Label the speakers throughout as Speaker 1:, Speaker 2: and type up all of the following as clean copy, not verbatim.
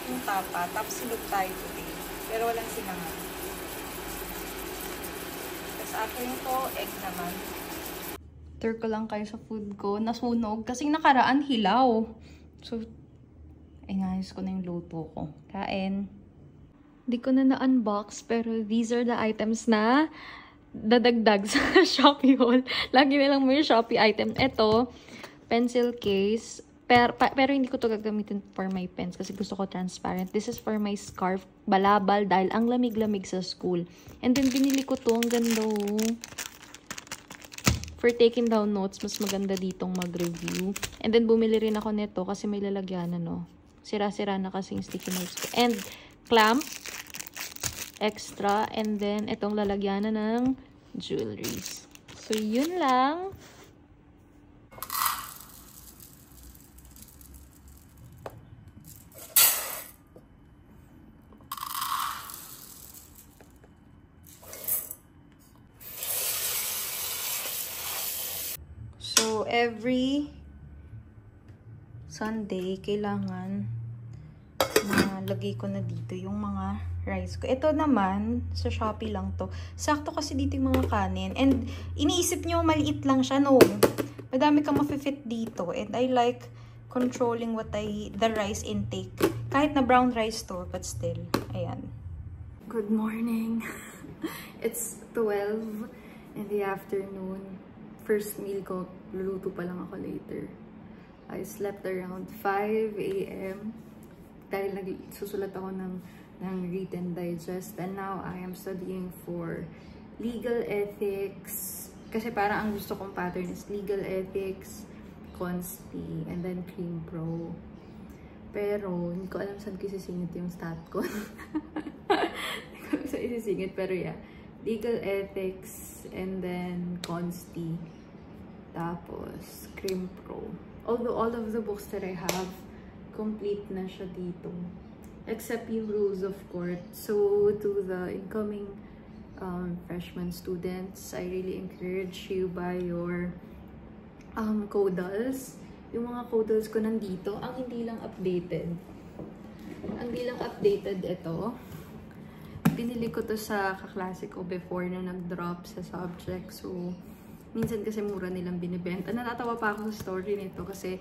Speaker 1: yung tapa. Tapos silog tayo today. Pero walang sinangan. Tapos after yung to, egg naman. Tour ko lang kayo sa food ko. Nasunog. Kasi nakaraan hilaw. So, inayos ko na yung luto ko. Kain. Hindi ko na na-unbox. Pero these are the items na dadagdag sa Shopee haul. Lagi nilang may Shopee item. Ito, pencil case. Pero hindi ko to gagamitin for my pens kasi gusto ko transparent. This is for my scarf. Balabal dahil ang lamig-lamig sa school. And then binili ko to. Ang ganda oh. For taking down notes, mas maganda ditong mag-review. And then, bumili rin ako nito kasi may lalagyanan, no? Sira-sira na kasi yung sticky notes ko. And, clamp. Extra. And then, itong lalagyanan ng jewelries. So, yun lang. So, every Sunday, kailangan na lagay ko na dito yung mga rice ko. Ito naman, sa Shopee lang to. Sakto kasi dito yung mga kanin. And, iniisip nyo, maliit lang siya. No. Madami kang mafe-fit dito. And I like controlling the rice intake. Kahit na brown rice to, but still. Ayan. Good morning. It's 12 in the afternoon. First meal ko, luluto pa lang ako later. I slept around 5 a.m. dahil nagsusulat ako ng written digest. And now, I am studying for legal ethics. Kasi parang ang gusto kong pattern is legal ethics, Consti, and then Cream Pro. Pero, hindi ko alam saan ko isisingit yung stat ko. Hindi ko alam saan isisingit, pero yeah. Legal ethics, and then Consti, tapos Cream Pro. Although all of the books that I have, complete na siya dito. Except yung rules of court. So, to the incoming freshman students, I really encourage you buy your codals. Yung mga codals ko nandito, ang hindi lang updated. Ang hindi lang updated ito. Binili ko to sa kaklase ko before na nag-drop sa subject. So, minsan kasi mura nilang binibenta. Natatawa pa ako sa story nito kasi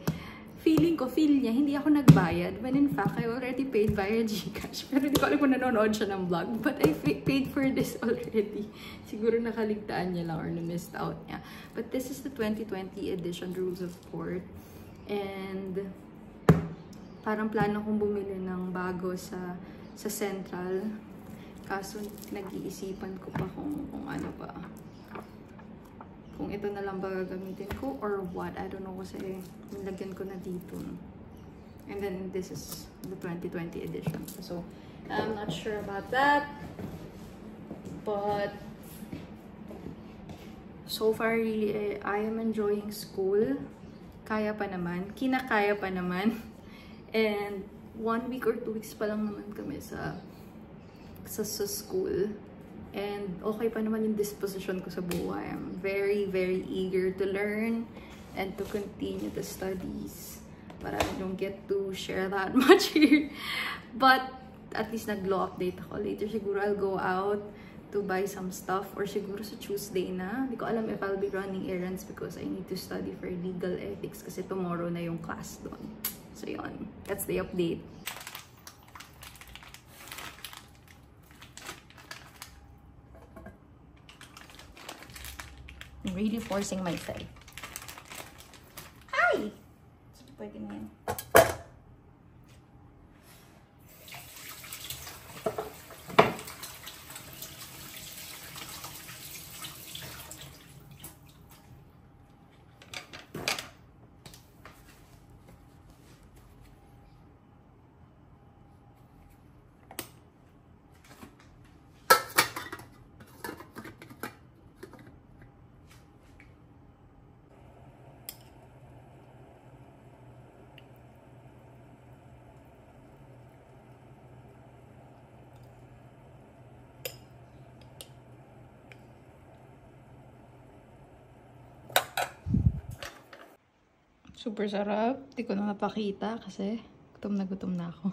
Speaker 1: feel niya, hindi ako nagbayad. When in fact, I already paid via Gcash. Pero hindi ko alam kung nanonood siya ng vlog. But I paid for this already. Siguro nakaligtaan niya lang or na-missed out niya. But this is the 2020 edition Rules of Court. And parang plano kong bumili ng bago sa Central. Kaso, nag-iisipan ko pa kung ano pa. Kung ito na lang ba gagamitin ko or what. I don't know kasi nilagyan ko na dito. And then, this is the 2020 edition. So, I'm not sure about that. But, so far, really, I am enjoying school. Kaya pa naman. Kinakaya pa naman. And, 1 week or 2 weeks pa lang naman kami sa school. And okay pa naman yung disposition ko sa buhay. I'm very, very eager to learn and to continue the studies. But I don't get to share that much here. But at least nag-glow update ako. Later siguro I'll go out to buy some stuff. Or siguro sa Tuesday na. Hindi ko alam if I'll be running errands because I need to study for legal ethics. Kasi tomorrow na yung class doon. So yun. That's the update. I'm really forcing myself. Hi! Pwede na yan. Super sarap. Di ko na napakita kasi gutom na ako.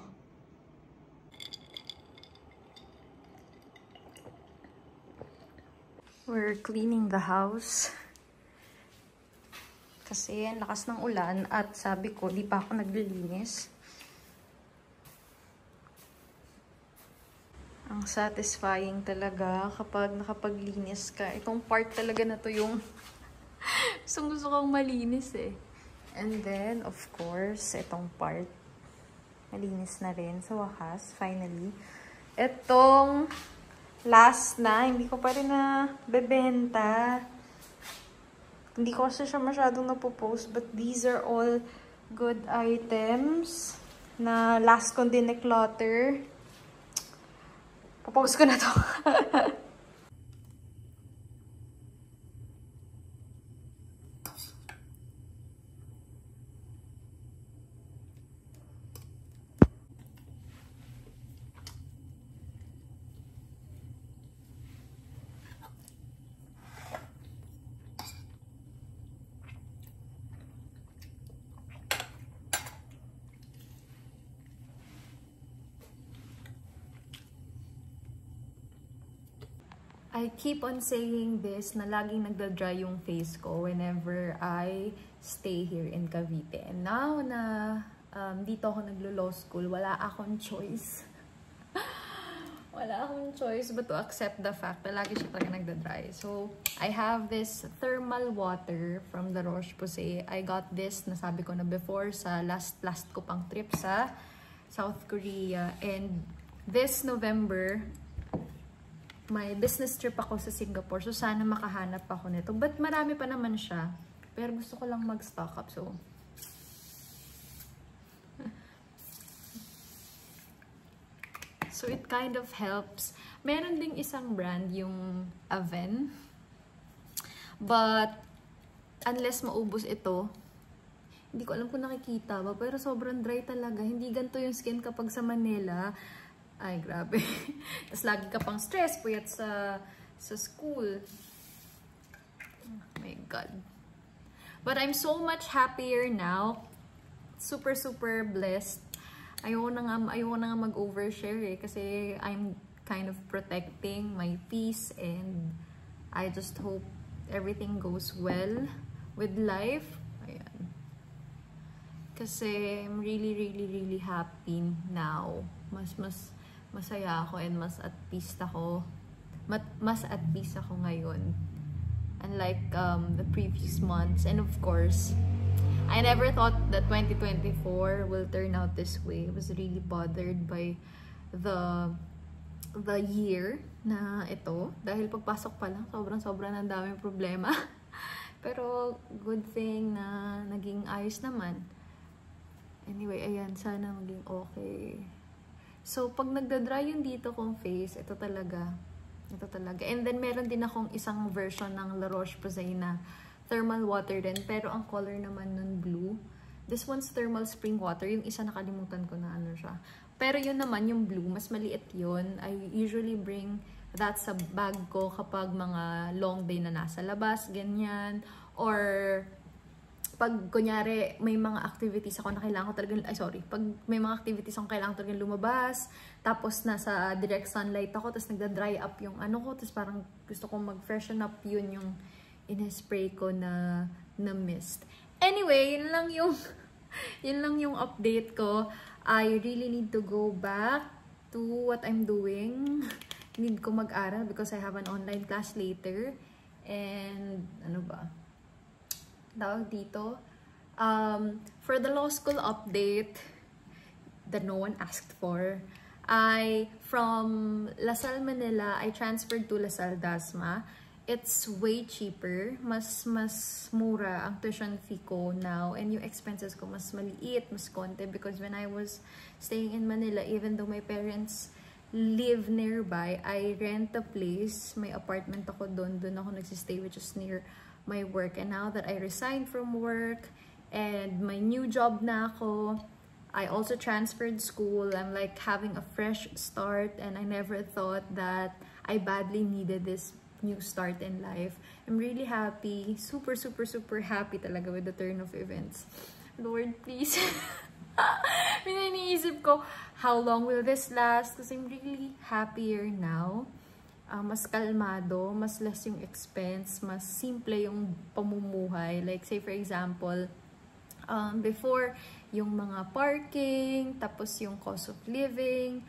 Speaker 1: We're cleaning the house. Kasi ang lakas ng ulan at sabi ko, di pa ako naglilinis. Ang satisfying talaga kapag nakapaglinis ka. Itong part talaga na to yung gusto kong malinis eh. And then, of course, itong part. Malinis na rin sa wakas, finally. Itong last na, hindi ko pa rin na bebenta. Hindi ko kasi siya masyadong napopost, but these are all good items na last kong din na-clutter. Popost ko na to. I keep on saying this na laging nagda-dry yung face ko whenever I stay here in Cavite. And now na dito ako naglo-law school, wala akong choice. Wala akong choice but to accept the fact na lagi siya talaga nagda-dry. So, I have this thermal water from the Roche-Posay. I got this, nasabi ko na before, sa last ko pang trip sa South Korea. And this November, may business trip ako sa Singapore. So, sana makahanap ako nito. But marami pa naman siya. Pero gusto ko lang mag-stock up. So, it kind of helps. Meron ding isang brand, yung Aven. But, unless maubos ito, hindi ko alam kung nakikita ba. Pero sobrang dry talaga. Hindi ganito yung skin kapag sa Manila. Ay, grabe. Tapos lagi ka pang stress, puyat sa school. Oh my God. But I'm so much happier now. Super, super blessed. Ayoko na nga mag-overshare eh. Kasi I'm kind of protecting my peace. And I just hope everything goes well with life. Ayan. Kasi I'm really, really, really happy now. Mas masaya ako and mas at peace ako. Mas at peace ako ngayon. Unlike the previous months. And of course, I never thought that 2024 will turn out this way. I was really bothered by the year na ito. Dahil pagpasok pa lang, sobrang na daming problema. Pero good thing na naging ayos naman. Anyway, ayan, sana maging okay. So, pag nagda-dry yung dito kong face, ito talaga. And then, meron din akong isang version ng La Roche-Posay na thermal water din. Pero, ang color naman nun blue. This one's thermal spring water. Yung isa nakalimutan ko na ano siya. Pero yun naman, yung blue, mas maliit yun. I usually bring that sa bag ko kapag mga long day na nasa labas, ganyan. Or pag kunyari may mga activities ako na kailangan ko talagang, pag may mga activities ako kailangan talagang lumabas, tapos nasa direct sunlight ako, tapos nagda-dry up yung ano ko, tapos parang gusto kong mag-freshen up, yun yung in-spray ko na mist. Anyway, yun lang yung update ko. I really need to go back to what I'm doing. Need ko mag-aral because I have an online class later. And ano ba? Tawag dito. For the law school update that no one asked for, from LaSalle, Manila, I transferred to LaSalle, Dasma. It's way cheaper. Mas mura ang tuition fee ko now. And yung expenses ko mas maliit, mas konti. Because when I was staying in Manila, even though my parents live nearby, I rent a place. May apartment ako doon. Doon ako nagsistay, which is near my work. And now that I resigned from work and my new job na ako, I also transferred school. I'm like having a fresh start, and I never thought that I badly needed this new start in life. I'm really happy. Super, super, super happy talaga with the turn of events. Lord, please. Iniisip ko, how long will this last? Kasi I'm really happier now. mas kalmado, mas less yung expense, mas simple yung pamumuhay. Like say for example, before yung mga parking, tapos yung cost of living,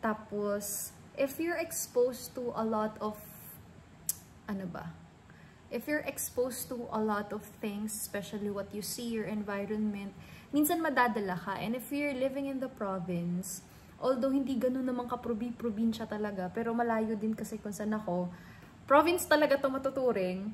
Speaker 1: tapos if you're exposed to a lot of if you're exposed to a lot of things, especially what you see, your environment, minsan madadala ka. And if you're living in the province, although hindi ganun naman ka-probinsya talaga, pero malayo din kasi kung saan ako, province talaga to matuturing.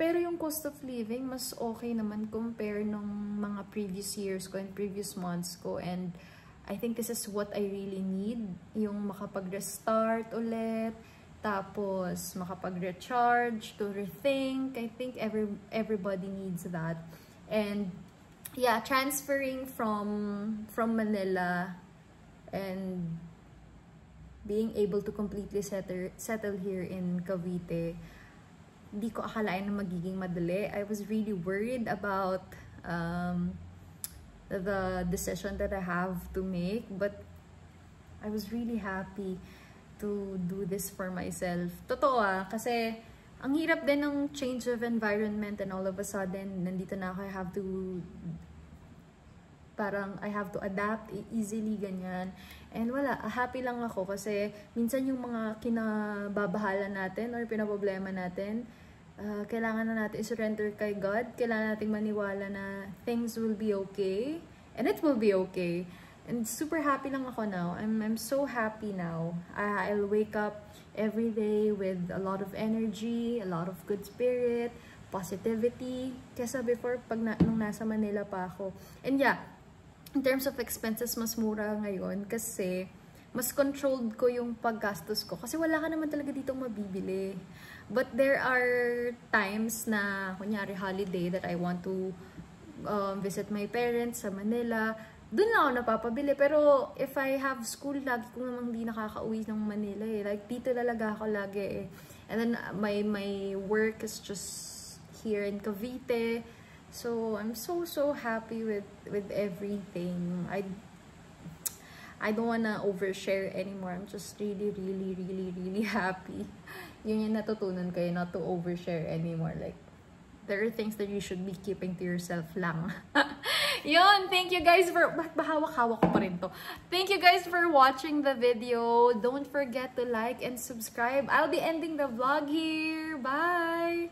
Speaker 1: Pero yung cost of living, mas okay naman compare nung mga previous years ko and previous months ko. And I think this is what I really need. Yung makapag-restart ulit, tapos makapag-recharge, to rethink. I think everybody needs that. And yeah, transferring from Manila and being able to completely settle here in Cavite, hindi ko akalain na magiging madali. I was really worried about the decision that I have to make, but I was really happy to do this for myself. Totoo kasi ang hirap din ng change of environment and all of a sudden, nandito na ako, I have to adapt easily, ganyan. And wala, happy lang ako kasi minsan yung mga kinababahala natin or pinaproblema natin, kailangan na natin i-surrender kay God. Kailangan natin maniwala na things will be okay. And it will be okay. And super happy lang ako now. I'm so happy now. I'll wake up every day with a lot of energy, a lot of good spirit, positivity. Kesa before, nung nasa Manila pa ako. And yeah, in terms of expenses, mas mura ngayon kasi mas controlled ko yung paggastos ko. Kasi wala ka naman talaga dito mabibili. But there are times na, kunyari holiday, that I want to visit my parents sa Manila. Doon lang ako napapabili. Pero if I have school, lagi ko namang di nakaka-uwi ng Manila eh. Like, dito talaga ako lagi eh. And then, my work is just here in Cavite. So, I'm so happy with everything. I don't wanna overshare anymore. I'm just really happy. Yun yung natutunan ko, not to overshare anymore. Like, there are things that you should be keeping to yourself lang. Yun, thank you guys for... Bahawak-hawak ko pa rin to. Thank you guys for watching the video. Don't forget to like and subscribe. I'll be ending the vlog here. Bye!